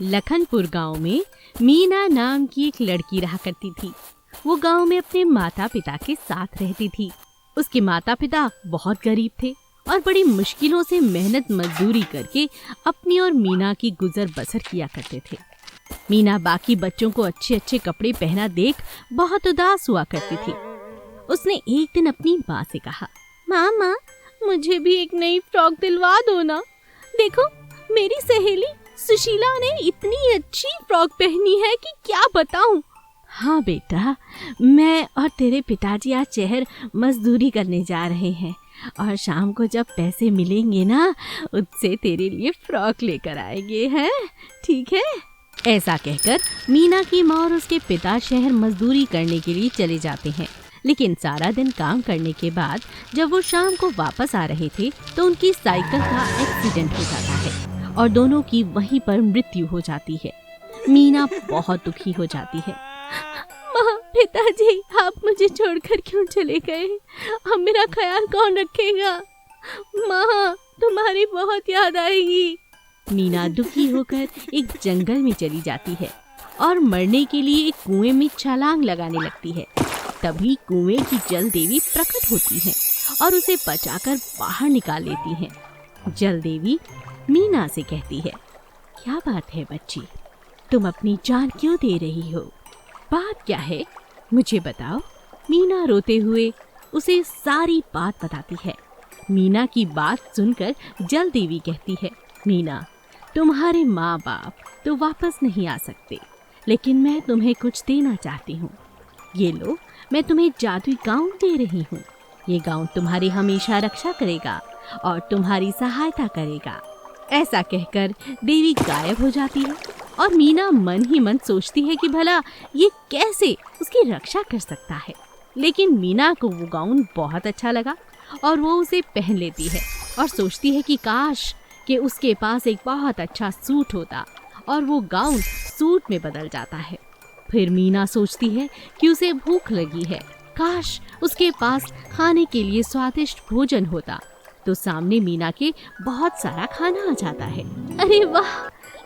लखनपुर गांव में मीना नाम की एक लड़की रहा करती थी। वो गांव में अपने माता पिता के साथ रहती थी। उसके माता पिता बहुत गरीब थे और बड़ी मुश्किलों से मेहनत मजदूरी करके अपनी और मीना की गुजर बसर किया करते थे। मीना बाकी बच्चों को अच्छे अच्छे कपड़े पहना देख बहुत उदास हुआ करती थी। उसने एक दिन अपनी माँ से कहा, माँ मुझे भी एक नई फ्रॉक दिलवा दो ना। देखो मेरी सहेली सुशीला ने इतनी अच्छी फ्रॉक पहनी है कि क्या बताऊं। हाँ बेटा, मैं और तेरे पिताजी आज शहर मजदूरी करने जा रहे हैं और शाम को जब पैसे मिलेंगे ना, उससे तेरे लिए फ्रॉक लेकर आएंगे, हैं? ठीक है? ऐसा कहकर मीना की माँ और उसके पिता शहर मजदूरी करने के लिए चले जाते हैं। लेकिन सारा दिन काम करने के बाद जब वो शाम को वापस आ रहे थे तो उनकी साइकिल का एक्सीडेंट हो जाता है और दोनों की वहीं पर मृत्यु हो जाती है। मीना बहुत दुखी हो जाती है। माँ, पिताजी, आप मुझे छोड़कर क्यों चले गए? अब मेरा ख्याल कौन रखेगा? माँ, तुम्हारी बहुत याद आएगी। मीना दुखी होकर एक जंगल में चली जाती है और मरने के लिए एक कुएं में छलांग लगाने लगती है। तभी कुएं की जल देवी प्रकट होती हैं और उसे बचाकर बाहर निकाल लेती हैं। जल देवी मीना से कहती है, क्या बात है बच्ची, तुम अपनी जान क्यों दे रही हो? बात क्या है, मुझे बताओ। मीना रोते हुए उसे सारी बात बताती है। मीना की बात सुनकर जल देवी कहती है, मीना, तुम्हारे माँ बाप तो वापस नहीं आ सकते, लेकिन मैं तुम्हें कुछ देना चाहती हूँ। ये लो, मैं तुम्हें जादुई गाउन दे रही हूँ। ये गाउन तुम्हारी हमेशा रक्षा करेगा और तुम्हारी सहायता करेगा। ऐसा कहकर देवी गायब हो जाती है और मीना मन ही मन सोचती है कि भला ये कैसे उसकी रक्षा कर सकता है। लेकिन मीना को वो गाउन बहुत अच्छा लगा और वो उसे पहन लेती है और सोचती है कि काश कि उसके पास एक बहुत अच्छा सूट होता, और वो गाउन सूट में बदल जाता है। फिर मीना सोचती है कि उसे भूख लगी है, काश उसके पास खाने के लिए स्वादिष्ट भोजन होता। तो सामने मीना के बहुत सारा खाना आ जाता है। अरे वाह,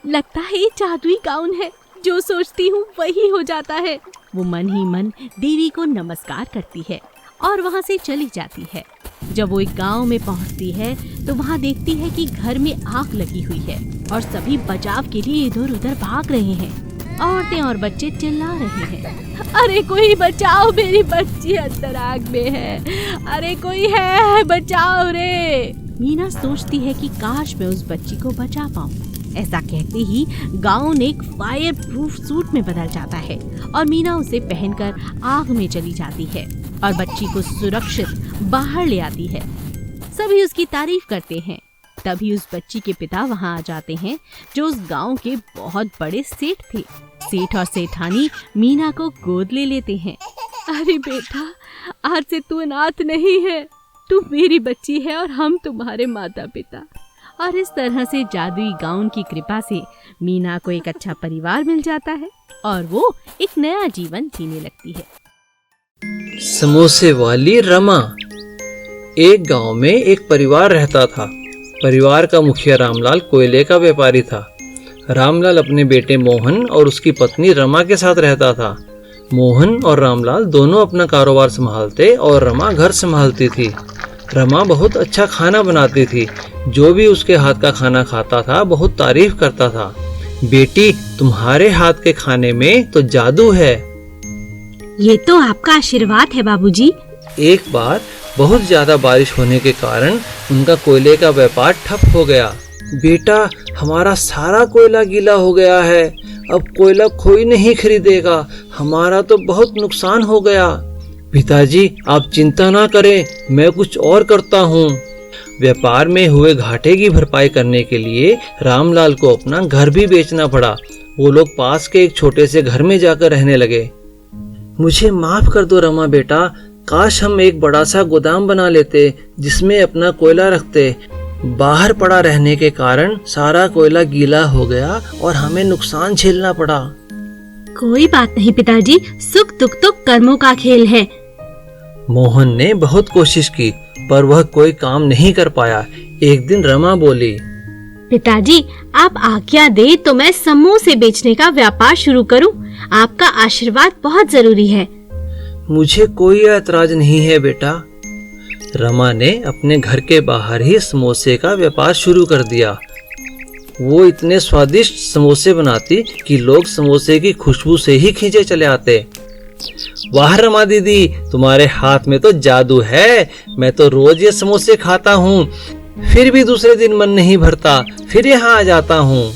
लगता है ये जादुई गाउन है, जो सोचती हूँ वही हो जाता है। वो मन ही मन देवी को नमस्कार करती है और वहाँ से चली जाती है। जब वो एक गांव में पहुँचती है तो वहाँ देखती है कि घर में आग लगी हुई है और सभी बचाव के लिए इधर उधर भाग रहे हैं। औरतें और बच्चे चिल्ला रहे हैं, अरे कोई बचाओ, मेरी बच्ची अंदर आग में है, अरे कोई है, बचाओ रे। मीना सोचती है कि काश मैं उस बच्ची को बचा पाऊं। ऐसा कहते ही गाउन एक फायर प्रूफ सूट में बदल जाता है और मीना उसे पहनकर आग में चली जाती है और बच्ची को सुरक्षित बाहर ले आती है। सभी उसकी तारीफ करते हैं। तभी उस बच्ची के पिता वहाँ आ जाते हैं, जो उस गांव के बहुत बड़े सेठ थे। सेठ और सेठानी मीना को गोद ले लेते हैं। अरे बेटा, आज से तू अनाथ नहीं है, तू मेरी बच्ची है और हम तुम्हारे माता पिता। और इस तरह से जादुई गाउन की कृपा से मीना को एक अच्छा परिवार मिल जाता है और वो एक नया जीवन जीने लगती है। समोसे वाली रमा। एक गांव में एक परिवार रहता था। परिवार का मुखिया रामलाल कोयले का व्यापारी था। रामलाल अपने बेटे मोहन और उसकी पत्नी रमा के साथ रहता था। मोहन और रामलाल दोनों अपना कारोबार संभालते और रमा घर संभालती थी। रमा बहुत अच्छा खाना बनाती थी। जो भी उसके हाथ का खाना खाता था बहुत तारीफ करता था। बेटी, तुम्हारे हाथ के खाने में तो जादू है। ये तो आपका आशीर्वाद है बाबूजी। एक बार बहुत ज्यादा बारिश होने के कारण उनका कोयले का व्यापार ठप हो गया। बेटा, हमारा सारा कोयला गीला हो गया है, अब कोयला कोई नहीं खरीदेगा, हमारा तो बहुत नुकसान हो गया। पिताजी, आप चिंता ना करें, मैं कुछ और करता हूँ। व्यापार में हुए घाटे की भरपाई करने के लिए रामलाल को अपना घर भी बेचना पड़ा। वो लोग पास के एक छोटे से घर में जाकर रहने लगे। मुझे माफ कर दो रमा बेटा, काश हम एक बड़ा सा गोदाम बना लेते जिसमें अपना कोयला रखते। बाहर पड़ा रहने के कारण सारा कोयला गीला हो गया और हमें नुकसान झेलना पड़ा। कोई बात नहीं पिताजी, सुख दुख तो कर्मों का खेल है। मोहन ने बहुत कोशिश की पर वह कोई काम नहीं कर पाया। एक दिन रमा बोली, पिताजी, आप आज्ञा दे तो मैं समोसे बेचने का व्यापार शुरू करूं। आपका आशीर्वाद बहुत जरूरी है। मुझे कोई ऐतराज नहीं है बेटा। रमा ने अपने घर के बाहर ही समोसे का व्यापार शुरू कर दिया। वो इतने स्वादिष्ट समोसे बनाती कि लोग समोसे की खुशबू से ही खींचे चले आते। वाह रमा दीदी, तुम्हारे हाथ में तो जादू है। मैं तो रोज ये समोसे खाता हूँ, फिर भी दूसरे दिन मन नहीं भरता, फिर यहाँ आ जाता हूँ।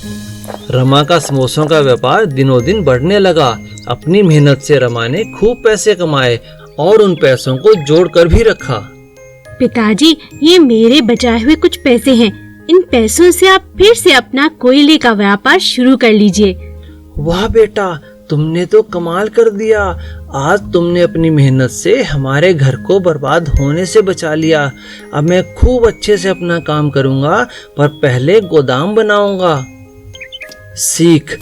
रमा का समोसों का व्यापार दिनों दिन बढ़ने लगा। अपनी मेहनत से रमा ने खूब पैसे कमाए और उन पैसों को जोड़ कर भी रखा। पिताजी, ये मेरे बचाए हुए कुछ पैसे हैं। इन पैसों से आप फिर से अपना कोयले का व्यापार शुरू कर लीजिए। वाह बेटा, तुमने तो कमाल कर दिया। आज तुमने अपनी मेहनत से हमारे घर को बर्बाद होने से बचा लिया। अब मैं खूब अच्छे से अपना काम करूंगा, पर पहले गोदाम बनाऊंगा। सीख,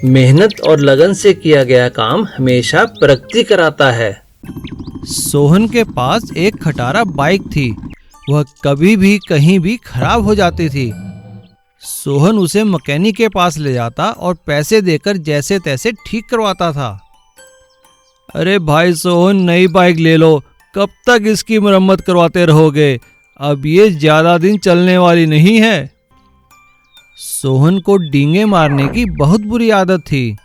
मेहनत और लगन से किया गया काम हमेशा प्रगति कराता है। सोहन के पास एक खटारा बाइक थी। वह कभी भी कहीं भी खराब हो जाती थी। सोहन उसे मैकेनिक के पास ले जाता और पैसे देकर जैसे तैसे ठीक करवाता था। अरे भाई सोहन, नई बाइक ले लो, कब तक इसकी मरम्मत करवाते रहोगे? अब ये ज्यादा दिन चलने वाली नहीं है। सोहन को डींगे मारने की बहुत बुरी आदत थी।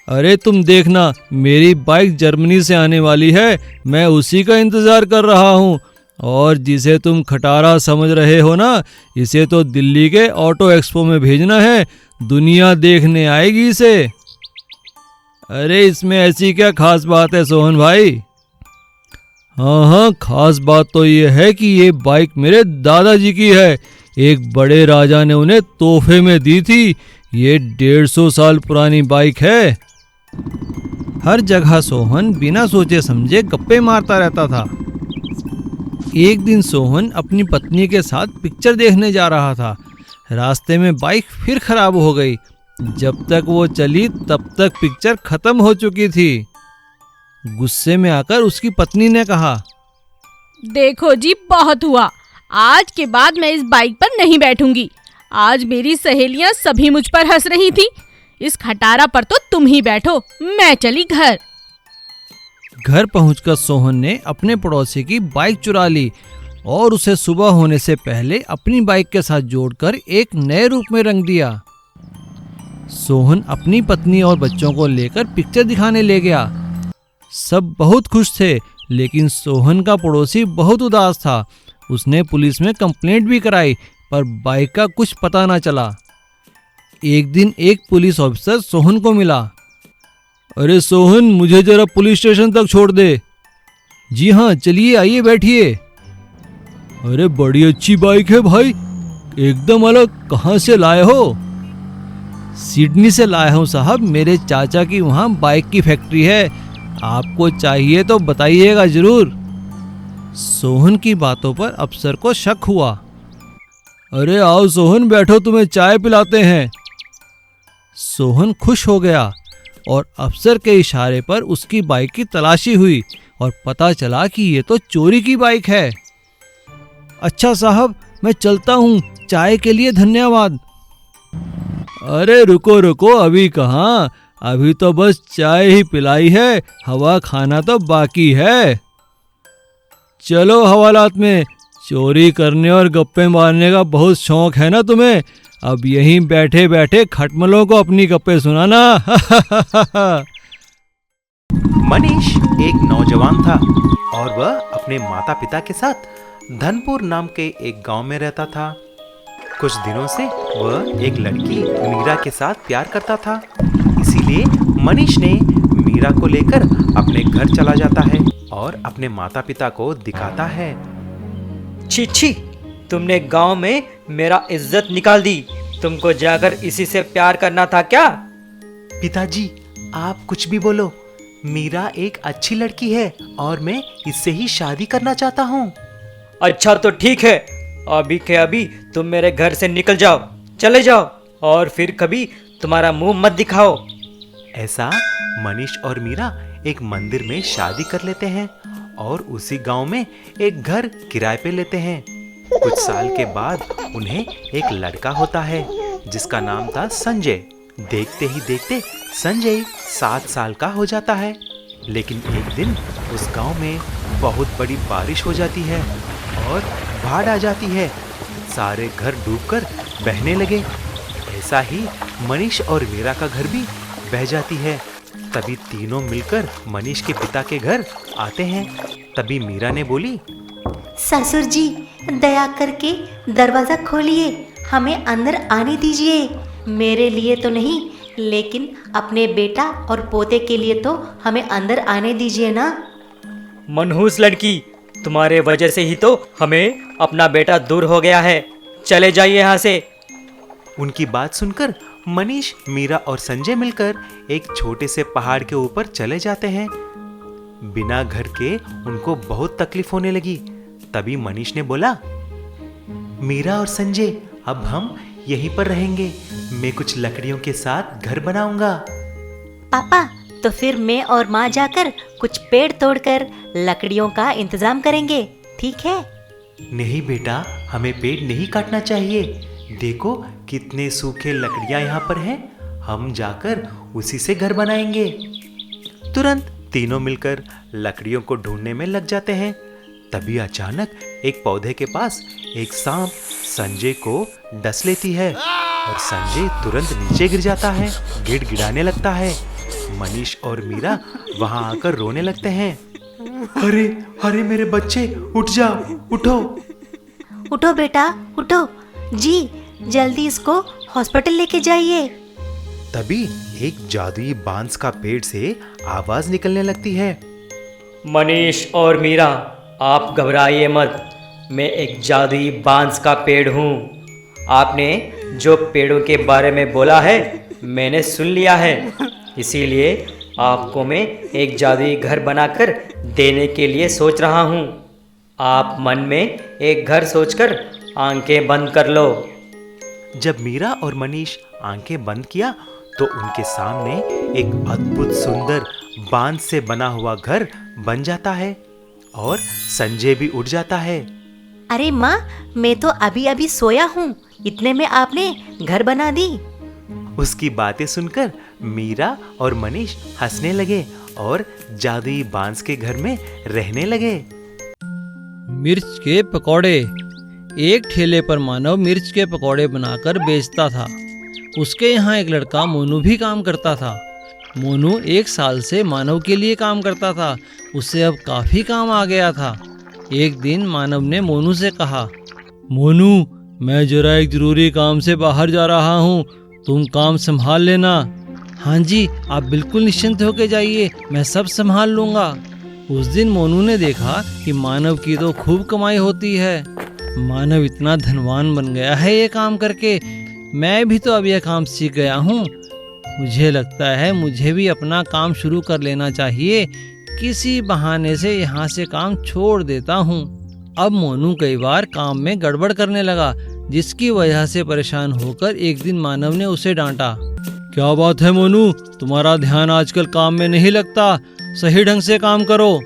अरे तुम देखना, मेरी बाइक जर्मनी से आने वाली है, मैं उसी का इंतजार कर रहा हूँ। और जिसे तुम खटारा समझ रहे हो ना, इसे तो दिल्ली के ऑटो एक्सपो में भेजना है, दुनिया देखने आएगी इसे। अरे इसमें ऐसी क्या खास बात है सोहन भाई? हाँ, खास बात तो ये है कि ये बाइक मेरे दादाजी की है। एक बड़े राजा ने उन्हें तोहफे में दी थी। ये 150 साल पुरानी बाइक है। हर जगह सोहन बिना सोचे समझे गप्पे मारता रहता था। एक दिन सोहन अपनी पत्नी के साथ पिक्चर देखने जा रहा था। रास्ते में बाइक फिर खराब हो गई। जब तक वो चली तब तक पिक्चर खत्म हो चुकी थी। गुस्से में आकर उसकी पत्नी ने कहा, देखो जी, बहुत हुआ। आज के बाद मैं इस बाइक पर नहीं बैठूंगी। आज मेरी सहेलियां सभी मुझ पर हंस रही थी। इस खटारा पर तो तुम ही बैठो, मैं चली घर। घर पहुंचकर सोहन ने अपने पड़ोसी की बाइक चुरा ली और उसे सुबह होने से पहले अपनी बाइक के साथ जोड़कर एक नए रूप में रंग दिया। सोहन अपनी पत्नी और बच्चों को लेकर पिक्चर दिखाने ले गया। सब बहुत खुश थे, लेकिन सोहन का पड़ोसी बहुत उदास था। उसने पुलिस में कंप्लेंट भी कराई, पर बाइक का कुछ पता ना चला। एक दिन एक पुलिस ऑफिसर सोहन को मिला। अरे सोहन, मुझे जरा पुलिस स्टेशन तक छोड़ दे। जी हाँ, चलिए, आइए बैठिए। अरे बड़ी अच्छी बाइक है भाई, एकदम अलग। कहाँ से लाए हो? सिडनी से लाया हूँ साहब, मेरे चाचा की वहाँ बाइक की फैक्ट्री है। आपको चाहिए तो बताइएगा जरूर। सोहन की बातों पर अफसर को शक हुआ। अरे आओ सोहन, बैठो, तुम्हें चाय पिलाते हैं। सोहन खुश हो गया और अफसर के इशारे पर उसकी बाइक की तलाशी हुई और पता चला कि ये तो चोरी की बाइक है। अच्छा साहब, मैं चलता हूँ, चाय के लिए धन्यवाद। अरे रुको रुको, अभी कहाँ, अभी तो बस चाय ही पिलाई है, हवा खाना तो बाकी है। चलो हवालात में, चोरी करने और गप्पे मारने का बहुत शौक है ना तुम्हें? अब यहीं बैठे बैठे खटमलों को अपनी गप्पे सुनाना। मनीष एक नौजवान था और वह अपने माता पिता के साथ धनपुर नाम के एक गांव में रहता था। कुछ दिनों से वह एक लड़की मीरा के साथ प्यार करता था। इसीलिए मनीष ने मीरा को लेकर अपने घर चला जाता है और अपने माता पिता को दिखाता है। छी छी, तुमने गांव में मेरा इज्जत निकाल दी। तुमको जाकर इसी से प्यार करना था क्या? पिताजी, आप कुछ भी बोलो, मीरा एक अच्छी लड़की है और मैं इससे ही शादी करना चाहता हूँ। अच्छा तो ठीक है, अभी के अभी तुम मेरे घर से निकल जाओ, चले जाओ, और फिर कभी तुम्हारा मुंह मत दिखाओ। ऐसा मनीष और मीरा एक मंदिर में शादी कर लेते हैं और उसी गांव में एक घर किराए पे लेते हैं। कुछ साल के बाद उन्हें एक लड़का होता है जिसका नाम था संजय। देखते ही देखते संजय 7 साल का हो जाता है। लेकिन एक दिन उस गांव में बहुत बड़ी बारिश हो जाती है और बाढ़ आ जाती है। सारे घर डूबकर बहने लगे। ऐसा ही मनीष और मीरा का घर भी बह जाती है। तभी तीनों मिलकर मनीष के पिता के घर आते हैं। तभी मीरा ने बोली, ससुर जी, दया करके दरवाजा खोलिए, हमें अंदर आने दीजिए। मेरे लिए तो नहीं, लेकिन अपने बेटा और पोते के लिए तो हमें अंदर आने दीजिए ना। मनहूस लड़की, तुम्हारे वजह से ही तो हमें अपना बेटा दूर हो गया है। चले जाइए यहाँ से। उनकी बात सुनकर मनीष, मीरा और संजय मिलकर एक छोटे से पहाड़ के ऊपर चले जाते हैं। बिना घर के उनको बहुत तकलीफ होने लगी। तभी मनीष ने बोला, मीरा और संजय, अब हम यहीं पर रहेंगे। मैं कुछ लकड़ियों के साथ घर बनाऊंगा। पापा, तो फिर मैं और माँ जाकर कुछ पेड़ तोड़कर लकड़ियों का इंतजाम करेंगे, ठीक है? नहीं बेटा, हमें पेड़ नहीं काटना चाहिए। देखो कितने सूखे लकड़ियां यहाँ पर हैं। हम जाकर उसी से घर बनाएंगे। तुरंत तीनों मिलकर लकड़ियों को ढूंढने में लग जाते हैं। तभी अचानक एक पौधे के पास एक सांप संजय को डस लेती है और संजय तुरंत नीचे गिर जाता है, गिड़गिड़ाने लगता है। मनीष और मीरा वहां आकर रोने लगते हैं। अरे अरे मेरे बच्चे, उठ जाओ, उठो। उठो बेटा, उठो जी, जल्दी इसको हॉस्पिटल लेके जाइए। तभी एक जादुई बांस का पेड़ से आवाज निकलने लगती है। मनीष और मीरा, आप घबराइए मत। मैं एक जादुई बांस का पेड़ हूँ। आपने जो पेड़ों के बारे में बोला है मैंने सुन लिया है। इसीलिए आपको मैं एक जादुई घर बनाकर देने के लिए सोच रहा हूँ। आप मन में एक घर सोचकर आंखें बंद कर लो। जब मीरा और मनीष आंखें बंद किया तो उनके सामने एक अद्भुत सुंदर बांस से बना हुआ घर बन जाता है और संजय भी उठ जाता है। अरे माँ, मैं तो अभी अभी सोया हूँ, इतने में आपने घर बना दी। उसकी बातें सुनकर मीरा और मनीष हंसने लगे और जादुई बांस के घर में रहने लगे। मिर्च के पकौड़े। एक ठेले पर मानव मिर्च के पकौड़े बनाकर बेचता था। उसके यहाँ एक लड़का मोनू भी काम करता था। मोनू 1 साल से मानव के लिए काम करता था। उससे अब काफ़ी काम आ गया था। एक दिन मानव ने मोनू से कहा, मोनू, मैं जरा एक ज़रूरी काम से बाहर जा रहा हूँ, तुम काम संभाल लेना। हाँ जी, आप बिल्कुल निश्चिंत होकर जाइए, मैं सब संभाल लूँगा। उस दिन मोनू ने देखा कि मानव की तो खूब कमाई होती है। मानव इतना धनवान बन गया है ये काम करके। मैं भी तो अब यह काम सीख गया हूँ। मुझे लगता है मुझे भी अपना काम शुरू कर लेना चाहिए। किसी बहाने से यहाँ से काम छोड़ देता हूँ। अब मोनू कई बार काम में गड़बड़ करने लगा, जिसकी वजह से परेशान होकर एक दिन मानव ने उसे डांटा। क्या बात है मोनू, तुम्हारा ध्यान आजकल काम में नहीं लगता, सही ढंग से काम करो।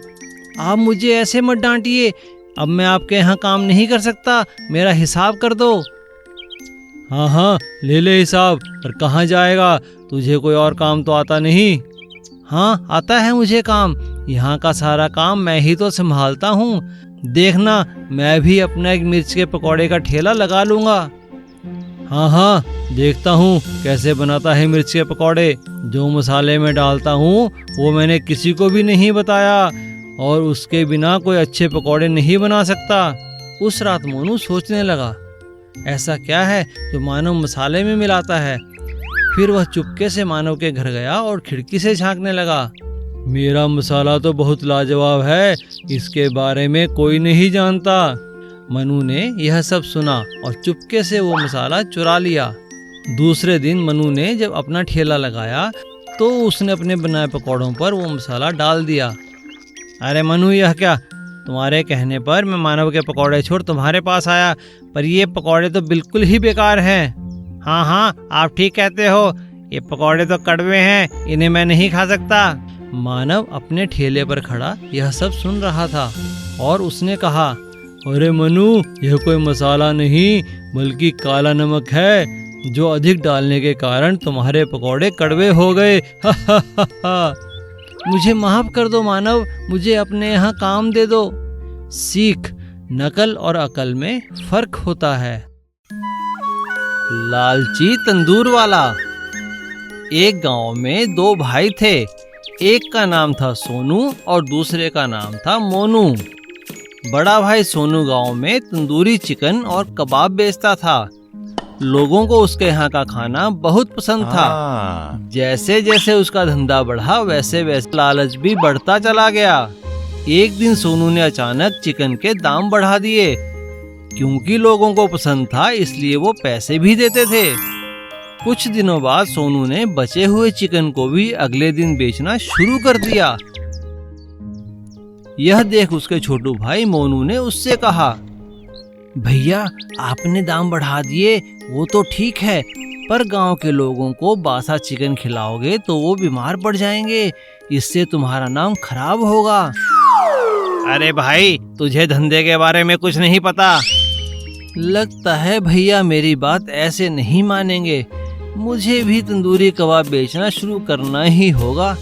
आप मुझे ऐसे मत डांटिए, अब मैं आपके यहाँ काम नहीं कर सकता, मेरा हिसाब कर दो। हाँ हाँ, ले ले हिसाब, पर कहाँ जाएगा, तुझे कोई और काम तो आता नहीं? हाँ, आता है मुझे काम, यहाँ का सारा काम मैं ही तो संभालता हूँ। देखना, मैं भी अपना एक मिर्च के पकौड़े का ठेला लगा लूँगा। हाँ हाँ, देखता हूँ कैसे बनाता है मिर्च के पकौड़े। जो मसाले में डालता हूँ वो मैंने किसी को भी नहीं बताया, और उसके बिना कोई अच्छे पकौड़े नहीं बना सकता। उस रात मोनू सोचने लगा, ऐसा क्या है जो मानव मसाले में मिलाता है। फिर वह चुपके से मानव के घर गया और खिड़की से झांकने लगा। मेरा मसाला तो बहुत लाजवाब है, इसके बारे में कोई नहीं जानता। मनु ने यह सब सुना और चुपके से वो मसाला चुरा लिया। दूसरे दिन मनु ने जब अपना ठेला लगाया तो उसने अपने बनाए पकौड़ों पर वो मसाला डाल दिया। अरे मनु, यह क्या? तुम्हारे कहने पर मैं मानव के पकौड़े छोड़ तुम्हारे पास आया, पर ये पकौड़े तो बिल्कुल ही बेकार हैं। हाँ हाँ, आप ठीक कहते हो, ये पकौड़े तो कड़वे हैं, इन्हें मैं नहीं खा सकता। मानव अपने ठेले पर खड़ा यह सब सुन रहा था और उसने कहा, अरे मनु, यह कोई मसाला नहीं बल्कि काला नमक है, जो अधिक डालने के कारण तुम्हारे पकौड़े कड़वे हो गए। मुझे माफ कर दो मानव, मुझे अपने यहाँ काम दे दो। सीख, नकल और अकल में फर्क होता है। लालची तंदूर वाला। एक गांव में दो भाई थे। एक का नाम था सोनू और दूसरे का नाम था मोनू। बड़ा भाई सोनू गांव में तंदूरी चिकन और कबाब बेचता था। लोगों को उसके यहाँ का खाना बहुत पसंद था। जैसे जैसे उसका धंधा बढ़ा वैसे वैसे लालच भी बढ़ता चला गया। एक दिन सोनू ने अचानक चिकन के दाम बढ़ा दिए। क्योंकि लोगों को पसंद था इसलिए वो पैसे भी देते थे। कुछ दिनों बाद सोनू ने बचे हुए चिकन को भी अगले दिन बेचना शुरू कर दिया। यह देख उसके छोटू भाई मोनू ने उससे कहा, भैया आपने दाम बढ़ा दिए वो तो ठीक है, पर गांव के लोगों को बासा चिकन खिलाओगे तो वो बीमार पड़ जाएंगे, इससे तुम्हारा नाम खराब होगा। अरे भाई, तुझे धंधे के बारे में कुछ नहीं पता। लगता है भैया मेरी बात ऐसे नहीं मानेंगे। मुझे भी तंदूरी कबाब बेचना शुरू करना ही होगा,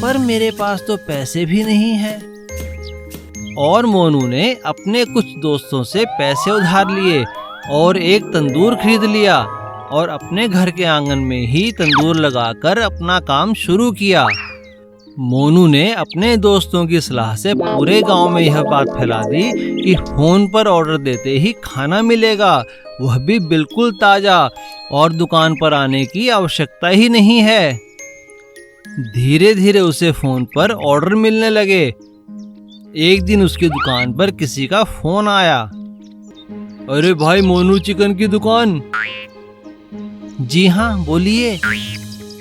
पर मेरे पास तो पैसे भी नहीं है। और मोनू ने अपने कुछ दोस्तों से पैसे उधार लिए और एक तंदूर खरीद लिया और अपने घर के आंगन में ही तंदूर लगाकर अपना काम शुरू किया। मोनू ने अपने दोस्तों की सलाह से पूरे गांव में यह बात फैला दी कि फोन पर ऑर्डर देते ही खाना मिलेगा, वह भी बिल्कुल ताजा, और दुकान पर आने की आवश्यकता ही नहीं है। धीरे धीरे उसे फोन पर ऑर्डर मिलने लगे। एक दिन उसकी दुकान पर किसी का फोन आया। अरे भाई, मोनू चिकन की दुकान? जी हाँ, बोलिए।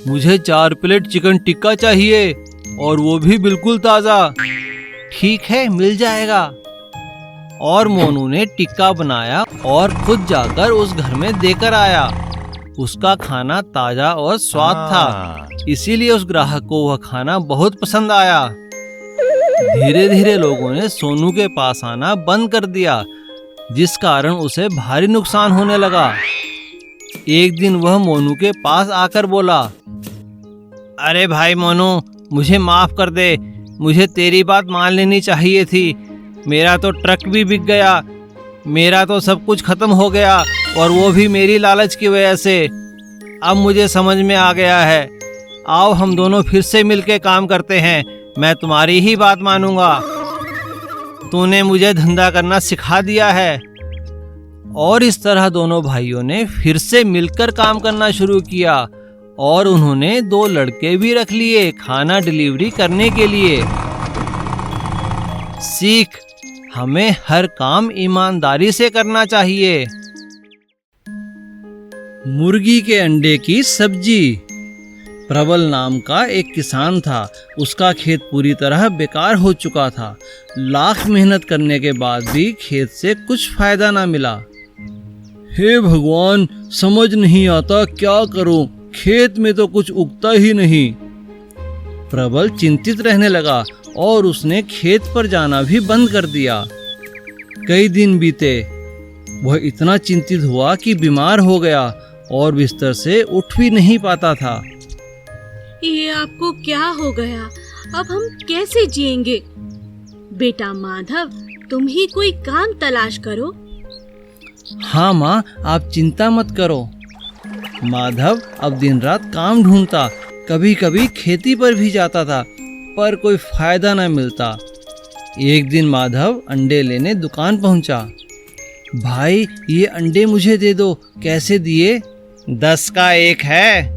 मुझे 4 प्लेट चिकन टिक्का चाहिए और वो भी बिल्कुल ताजा। ठीक है, मिल जाएगा। और मोनू ने टिक्का बनाया और खुद जाकर उस घर में देकर आया। उसका खाना ताजा और स्वाद था, इसीलिए उस ग्राहक को वह खाना बहुत पसंद आया। धीरे धीरे लोगों ने सोनू के पास आना बंद कर दिया, जिस कारण उसे भारी नुकसान होने लगा। एक दिन वह मोनू के पास आकर बोला, अरे भाई मोनू, मुझे माफ कर दे, मुझे तेरी बात मान लेनी चाहिए थी। मेरा तो ट्रक भी बिक गया, मेरा तो सब कुछ खत्म हो गया, और वो भी मेरी लालच की वजह से। अब मुझे समझ में आ गया है, आओ हम दोनों फिर से मिलके काम करते हैं। मैं तुम्हारी ही बात मानूंगा। तूने मुझे धंधा करना सिखा दिया है। और इस तरह दोनों भाइयों ने फिर से मिलकर काम करना शुरू किया और उन्होंने 2 लड़के भी रख लिए खाना डिलीवरी करने के लिए। सीख, हमें हर काम ईमानदारी से करना चाहिए। मुर्गी के अंडे की सब्जी। प्रबल नाम का एक किसान था। उसका खेत पूरी तरह बेकार हो चुका था। लाख मेहनत करने के बाद भी खेत से कुछ फायदा ना मिला। हे भगवान, समझ नहीं आता क्या करूं, खेत में तो कुछ उगता ही नहीं। प्रबल चिंतित रहने लगा और उसने खेत पर जाना भी बंद कर दिया। कई दिन बीते। वह इतना चिंतित हुआ कि बीमार हो गया और बिस्तर से उठ भी नहीं पाता था। ये आपको क्या हो गया? अब हम कैसे जिएंगे? बेटा माधव, तुम ही कोई काम तलाश करो। हाँ माँ, आप चिंता मत करो। माधव अब दिन रात काम ढूंढता, कभी कभी खेती पर भी जाता था, पर कोई फायदा न मिलता। एक दिन माधव अंडे लेने दुकान पहुंचा। भाई, ये अंडे मुझे दे दो। कैसे दिए? 10 का 1 है।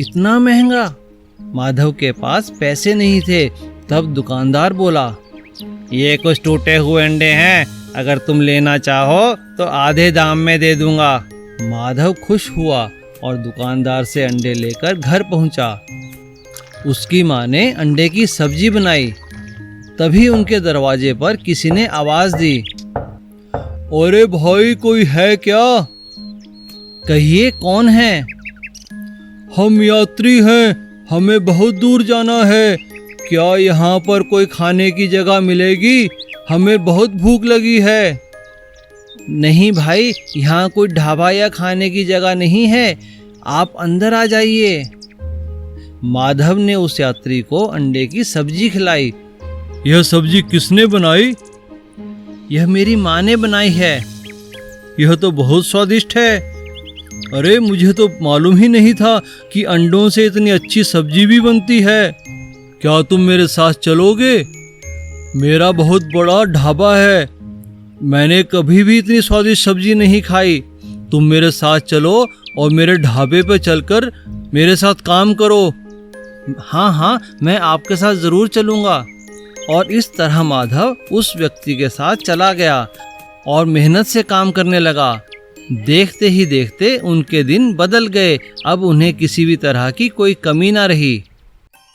इतना महंगा? माधव के पास पैसे नहीं थे। तब दुकानदार बोला, ये कुछ टूटे हुए अंडे हैं, अगर तुम लेना चाहो तो आधे दाम में दे दूंगा। माधव खुश हुआ और दुकानदार से अंडे लेकर घर पहुंचा। उसकी माँ ने अंडे की सब्जी बनाई। तभी उनके दरवाजे पर किसी ने आवाज दी, अरे भाई, कोई है क्या? कहिए, कौन है? हम यात्री हैं, हमें बहुत दूर जाना है। क्या यहाँ पर कोई खाने की जगह मिलेगी? हमें बहुत भूख लगी है। नहीं भाई, यहाँ कोई ढाबा या खाने की जगह नहीं है, आप अंदर आ जाइए। माधव ने उस यात्री को अंडे की सब्जी खिलाई। यह सब्जी किसने बनाई? यह मेरी माँ ने बनाई है। यह तो बहुत स्वादिष्ट है। अरे मुझे तो मालूम ही नहीं था कि अंडों से इतनी अच्छी सब्जी भी बनती है। क्या तुम मेरे साथ चलोगे? मेरा बहुत बड़ा ढाबा है, मैंने कभी भी इतनी स्वादिष्ट सब्जी नहीं खाई। तुम मेरे साथ चलो और मेरे ढाबे पर चलकर मेरे साथ काम करो। हाँ हाँ, मैं आपके साथ ज़रूर चलूँगा। और इस तरह माधव उस व्यक्ति के साथ चला गया और मेहनत से काम करने लगा। देखते ही देखते उनके दिन बदल गए। अब उन्हें किसी भी तरह की कोई कमी ना रही।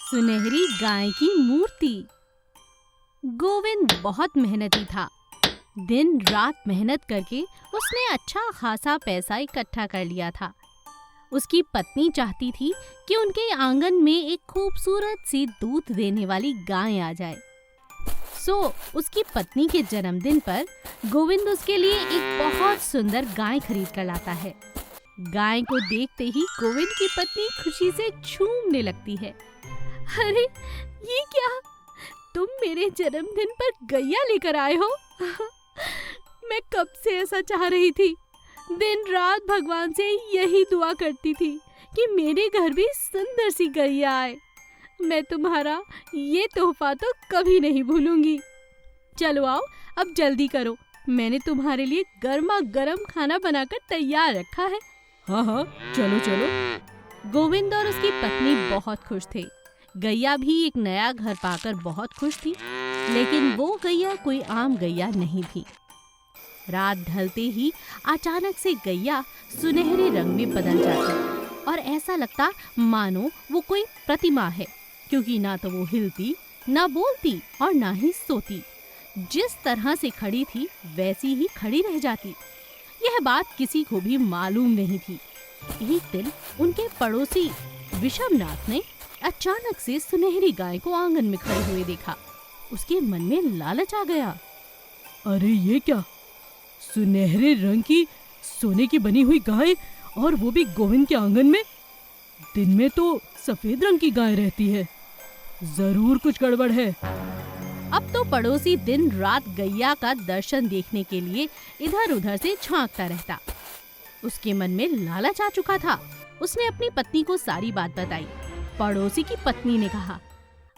सुनहरी गाय की मूर्ति। गोविंद बहुत मेहनती था। दिन रात मेहनत करके उसने अच्छा खासा पैसा इकट्ठा कर लिया था। उसकी पत्नी चाहती थी कि उनके आंगन में एक खूबसूरत सी दूध देने वाली गाय आ जाए। सो उसकी पत्नी के जन्मदिन पर गोविंद उसके लिए एक बहुत सुंदर गाय खरीद कर लाता है। गाय को देखते ही गोविंद की पत्नी खुशी से झूमने लगती है। अरे ये क्या, तुम मेरे जन्मदिन पर गैया लेकर आए हो? मैं कब से ऐसा चाह रही थी। दिन रात भगवान से यही दुआ करती थी कि मेरे घर भी सुंदर सी गैया आए। मैं तुम्हारा ये तोहफा तो कभी नहीं भूलूंगी। चलो आओ, अब जल्दी करो, मैंने तुम्हारे लिए गर्मा गर्म खाना बनाकर तैयार रखा है। हाँ हाँ, चलो चलो। गोविंद और उसकी पत्नी बहुत खुश थे। गैया भी एक नया घर पाकर बहुत खुश थी, लेकिन वो गैया कोई आम गैया नहीं थी। रात ढलते ही अचानक से गैया सुनहरे रंग में बदल जाती और ऐसा लगता मानो वो कोई प्रतिमा है, क्योंकि ना तो वो हिलती, ना बोलती और ना ही सोती। जिस तरह से खड़ी थी वैसी ही खड़ी रह जाती। यह बात किसी को भी मालूम नहीं थी। एक दिन उनके पड़ोसी विषमनाथ ने अचानक से सुनहरी गाय को आंगन में खड़े हुए देखा। उसके मन में लालच आ गया। अरे ये क्या, सुनहरे रंग की सोने की बनी हुई गाय, और वो भी गोविंद के आंगन में। दिन में तो सफेद रंग की गाय रहती है, जरूर कुछ गड़बड़ है। अब तो पड़ोसी दिन रात गैया का दर्शन देखने के लिए इधर उधर से झांकता रहता। उसके मन में लालच आ चुका था। उसने अपनी पत्नी को सारी बात बताई। पड़ोसी की पत्नी ने कहा,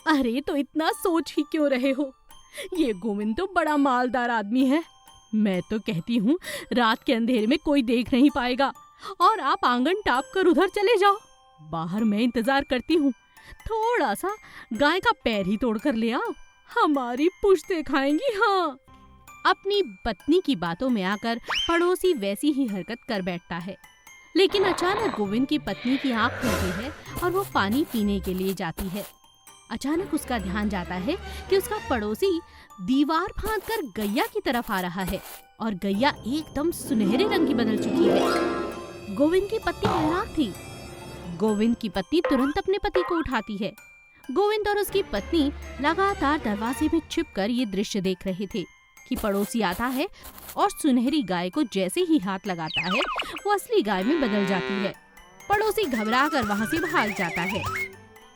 अरे तो इतना सोच ही क्यों रहे हो, ये गोविंद तो बड़ा मालदार आदमी है। मैं तो कहती हूँ रात के अंधेरे में कोई देख नहीं पाएगा और आप आंगन टाप कर उधर चले जाओ। बाहर मैं इंतजार करती हूँ। थोड़ा सा गाय का पैर ही तोड़ कर ले आओ, हमारी पुश्तें खाएंगी। हाँ। अपनी पत्नी की बातों में आकर पड़ोसी वैसी ही हरकत कर बैठता है। लेकिन अचानक गोविंद की पत्नी की आंख खुलती है और वो पानी पीने के लिए जाती है। अचानक उसका ध्यान जाता है कि उसका पड़ोसी दीवार फांदकर गैया की तरफ आ रहा है और गैया एकदम सुनहरे रंग की बदल चुकी है। गोविंद की पत्नी हैरान थी। गोविंद की पत्नी तुरंत अपने पति को उठाती है। गोविंद और उसकी पत्नी लगातार दरवाजे में छिपकर ये दृश्य देख रहे थे कि पड़ोसी आता है और सुनहरी गाय को जैसे ही हाथ लगाता है वो असली गाय में बदल जाती है। पड़ोसी घबराकर वहां से भाग जाता है।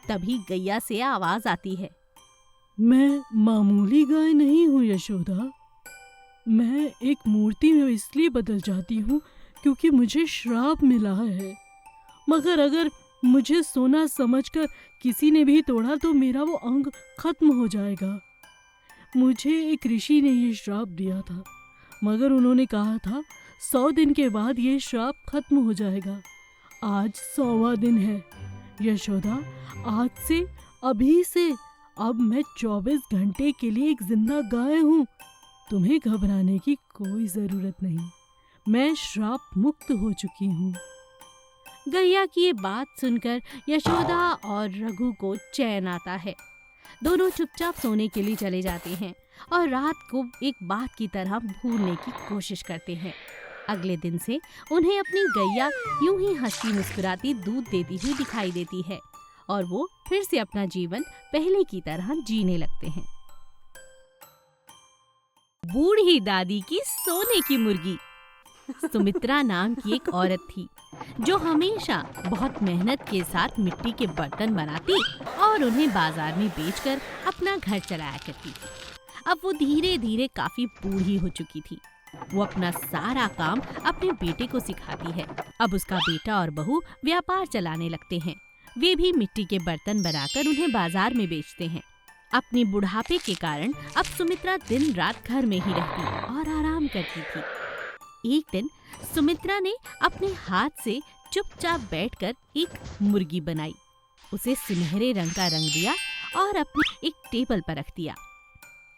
तभी गैया से आवाज आती है, मैं मामूली गाय नहीं हूँ यशोदा, मैं एक मूर्ति में इसलिए बदल जाती हूँ क्योंकि मुझे श्राप मिला है। मगर अगर मुझे सोना समझकर किसी ने भी तोड़ा तो मेरा वो अंग खत्म हो जाएगा। मुझे एक ऋषि ने ये श्राप दिया था, मगर उन्होंने कहा था 100 दिन के बाद ये श्राप खत्म हो जाएगा। आज 100वां दिन है यशोदा। आज से, अभी से, अब मैं 24 घंटे के लिए एक जिंदा गाय हूँ। तुम्हें घबराने की कोई जरूरत नहीं, मैं श्राप मुक्त हो चुकी हूँ। गैया की ये बात सुनकर यशोदा और रघु को चैन आता है। दोनों चुपचाप सोने के लिए चले जाते हैं और रात को एक बात की तरह भूलने की कोशिश करते हैं। अगले दिन से उन्हें अपनी गैया यूं ही हंसती मुस्कुराती दूध देती हुई दिखाई देती है और वो फिर से अपना जीवन पहले की तरह जीने लगते हैं। बूढ़ी दादी की सोने की मुर्गी। सुमित्रा नाम की एक औरत थी जो हमेशा बहुत मेहनत के साथ मिट्टी के बर्तन बनाती और उन्हें बाजार में बेचकर अपना घर चलाया करती थी। अब वो धीरे धीरे काफी बूढ़ी हो चुकी थी। वो अपना सारा काम अपने बेटे को सिखाती है। अब उसका बेटा और बहू व्यापार चलाने लगते हैं। वे भी मिट्टी के बर्तन बनाकर उन्हें बाजार में बेचते हैं। अपनी बुढ़ापे के कारण अब सुमित्रा दिन रात घर में ही रहती और आराम करती थी। एक दिन सुमित्रा ने अपने हाथ से चुपचाप बैठकर एक मुर्गी बनाई। उसे सुनहरे रंग का रंग दिया और अपने एक टेबल पर रख दिया।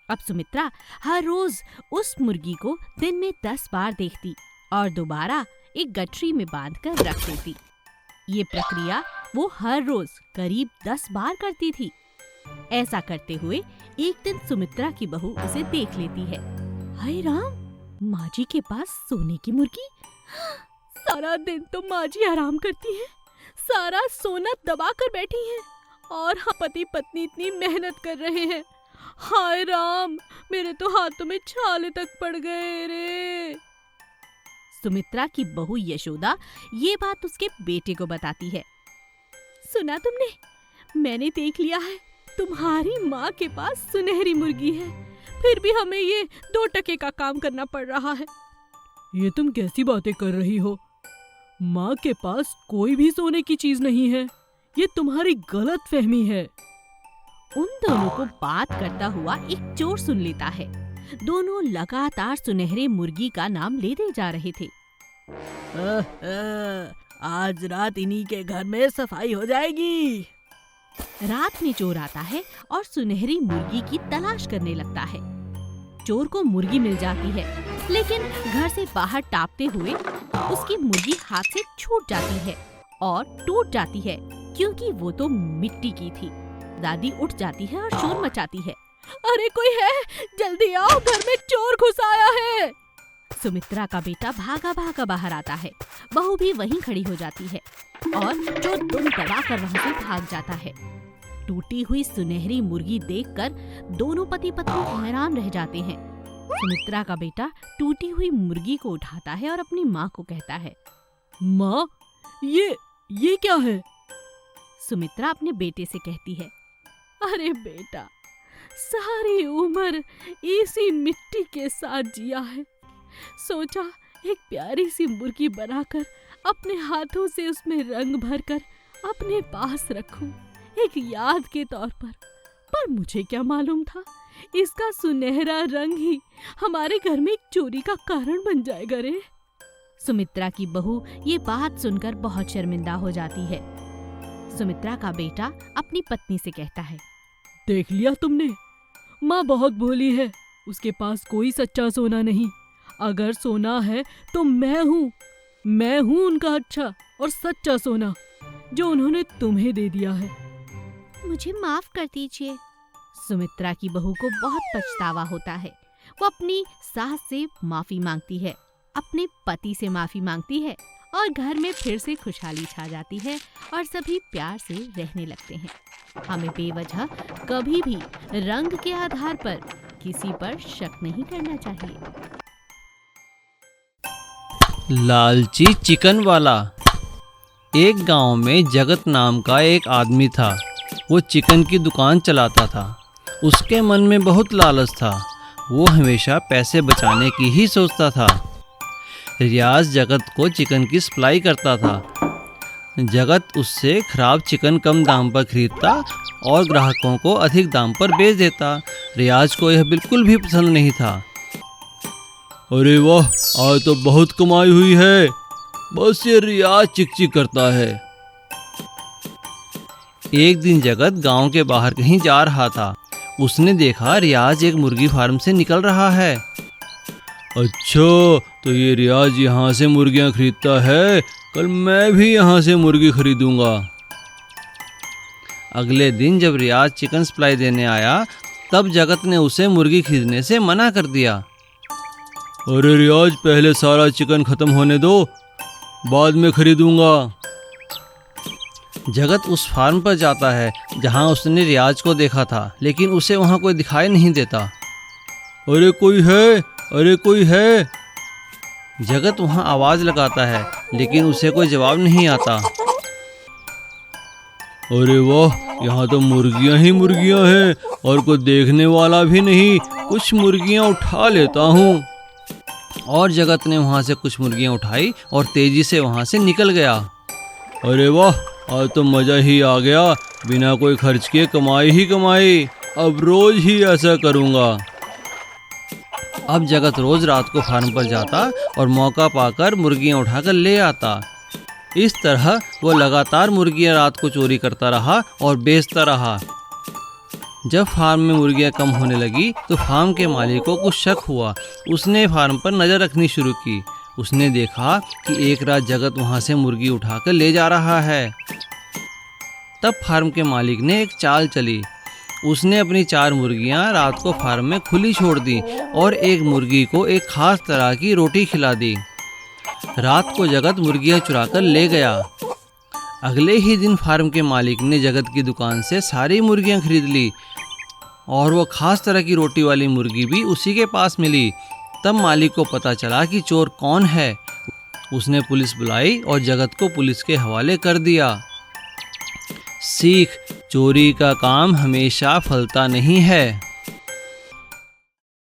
अब सुमित्रा हर रोज उस मुर्गी को दिन में 10 बार देखती और दोबारा एक गठरी में बांधकर रख देती। ये प्रक्रिया वो हर रोज करीब 10 बार करती थी। ऐसा करते हुए एक दिन सुमित्रा की बहू उसे देख लेती है। हाय राम, माँ जी के पास सोने की मुर्गी। सारा दिन तो माँ जी आराम करती है, सारा सोना दबा कर बैठी है और हम पति पत्नी इतनी मेहनत कर रहे हैं। हाय राम, मेरे तो हाथों में छाले तक पड़ गए रे। सुमित्रा की बहू यशोदा ये बात उसके बेटे को बताती है। सुना तुमने? मैंने देख लिया है, तुम्हारी माँ के पास सुनहरी मुर्गी है, फिर भी हमें ये 2 टके का काम करना पड़ रहा है। ये तुम कैसी बातें कर रही हो? माँ के पास कोई भी सोने की चीज नहीं है, ये तुम्हारी गलत फहमी है। उन दोनों को बात करता हुआ एक चोर सुन लेता है। दोनों लगातार सुनहरे मुर्गी का नाम लेते जा रहे थे। आज रात इन्हीं के घर में सफाई हो जाएगी। रात में चोर आता है और सुनहरी मुर्गी की तलाश करने लगता है। चोर को मुर्गी मिल जाती है, लेकिन घर से बाहर टापते हुए उसकी मुर्गी हाथ से छूट जाती है और टूट जाती है, क्योंकि वो तो मिट्टी की थी। दादी उठ जाती है और शोर मचाती है। अरे कोई है, जल्दी आओ, घर में चोर घुस आया है। सुमित्रा का बेटा भागा भागा बाहर आता है। बहू भी वहीं खड़ी हो जाती है और चोर दुम दबाकर वहां से भाग जाता है। टूटी हुई सुनहरी मुर्गी देखकर दोनों पति पत्नी हैरान रह जाते हैं। सुमित्रा का बेटा टूटी हुई मुर्गी को उठाता है और अपनी माँ को कहता है, माँ, ये क्या है? सुमित्रा अपने बेटे से कहती है, अरे बेटा, सारी उम्र इसी मिट्टी के साथ जिया है, सोचा एक प्यारी सी मुर्गी बनाकर अपने हाथों से उसमें रंग भरकर अपने पास रखूं, एक याद के तौर पर मुझे क्या मालूम था इसका सुनहरा रंग ही हमारे घर में एक चोरी का कारण बन जाएगा रे। सुमित्रा की बहू ये बात सुनकर बहुत शर्मिंदा हो जाती है। सुमित्रा का बेटा अपनी पत्नी से कहता है, देख लिया तुमने, माँ बहुत भोली है, उसके पास कोई सच्चा सोना नहीं। अगर सोना है तो मैं हूँ उनका अच्छा और सच्चा सोना, जो उन्होंने तुम्हें दे दिया है। मुझे माफ कर दीजिए। सुमित्रा की बहू को बहुत पछतावा होता है। वो अपनी सास से माफी मांगती है, अपने पति से माफी मांगती है और घर में फिर से खुशहाली छा जाती है और सभी प्यार से रहने लगते हैं। हमें बेवजह कभी भी रंग के आधार पर किसी पर शक नहीं करना चाहिए। लालची चिकन वाला। एक गांव में जगत नाम का एक आदमी था। वो चिकन की दुकान चलाता था। उसके मन में बहुत लालच था। वो हमेशा पैसे बचाने की ही सोचता था। रियाज जगत को चिकन की सप्लाई करता था। जगत उससे खराब चिकन कम दाम पर खरीदता और ग्राहकों को अधिक दाम पर बेच देता। रियाज को यह बिल्कुल भी पसंद नहीं था। अरे वाह, आज तो बहुत कमाई हुई है, बस ये रियाज चिक चिक करता है। एक दिन जगत गांव के बाहर कहीं जा रहा था। उसने देखा रियाज एक मुर्गी फार्म से निकल रहा है। अच्छा, तो ये रियाज यहाँ से मुर्गियाँ खरीदता है, कल मैं भी यहाँ से मुर्गी खरीदूंगा। अगले दिन जब रियाज चिकन सप्लाई देने आया, तब जगत ने उसे मुर्गी खरीदने से मना कर दिया। अरे रियाज, पहले सारा चिकन खत्म होने दो, बाद में खरीदूंगा। जगत उस फार्म पर जाता है जहां उसने रियाज को देखा था, लेकिन उसे वहां कोई दिखाई नहीं देता। अरे कोई है, अरे कोई है। जगत वहाँ आवाज लगाता है लेकिन उसे कोई जवाब नहीं आता। अरे वाह, यहाँ तो मुर्गियाँ ही मुर्गियाँ हैं और कोई देखने वाला भी नहीं। कुछ मुर्गियाँ उठा लेता हूँ। और जगत ने वहाँ से कुछ मुर्गियाँ उठाई और तेजी से वहाँ से निकल गया। अरे वाह, आज तो मज़ा ही आ गया, बिना कोई खर्च किए कमाई ही कमाई। अब रोज ही ऐसा करूँगा। अब जगत रोज रात को फार्म पर जाता और मौका पाकर मुर्गियाँ उठाकर ले आता। इस तरह वो लगातार मुर्गियाँ रात को चोरी करता रहा और बेचता रहा। जब फार्म में मुर्गियाँ कम होने लगी तो फार्म के मालिक को कुछ शक हुआ। उसने फार्म पर नज़र रखनी शुरू की। उसने देखा कि एक रात जगत वहाँ से मुर्गी उठाकर ले जा रहा है। तब फार्म के मालिक ने एक चाल चली। उसने अपनी 4 मुर्गियाँ रात को फार्म में खुली छोड़ दी और एक मुर्गी को एक खास तरह की रोटी खिला दी। रात को जगत मुर्गियाँ चुराकर ले गया। अगले ही दिन फार्म के मालिक ने जगत की दुकान से सारी मुर्गियाँ खरीद ली और वो खास तरह की रोटी वाली मुर्गी भी उसी के पास मिली। तब मालिक को पता चला कि चोर कौन है। उसने पुलिस बुलाई और जगत को पुलिस के हवाले कर दिया। सीख, चोरी का काम हमेशा फलता नहीं है।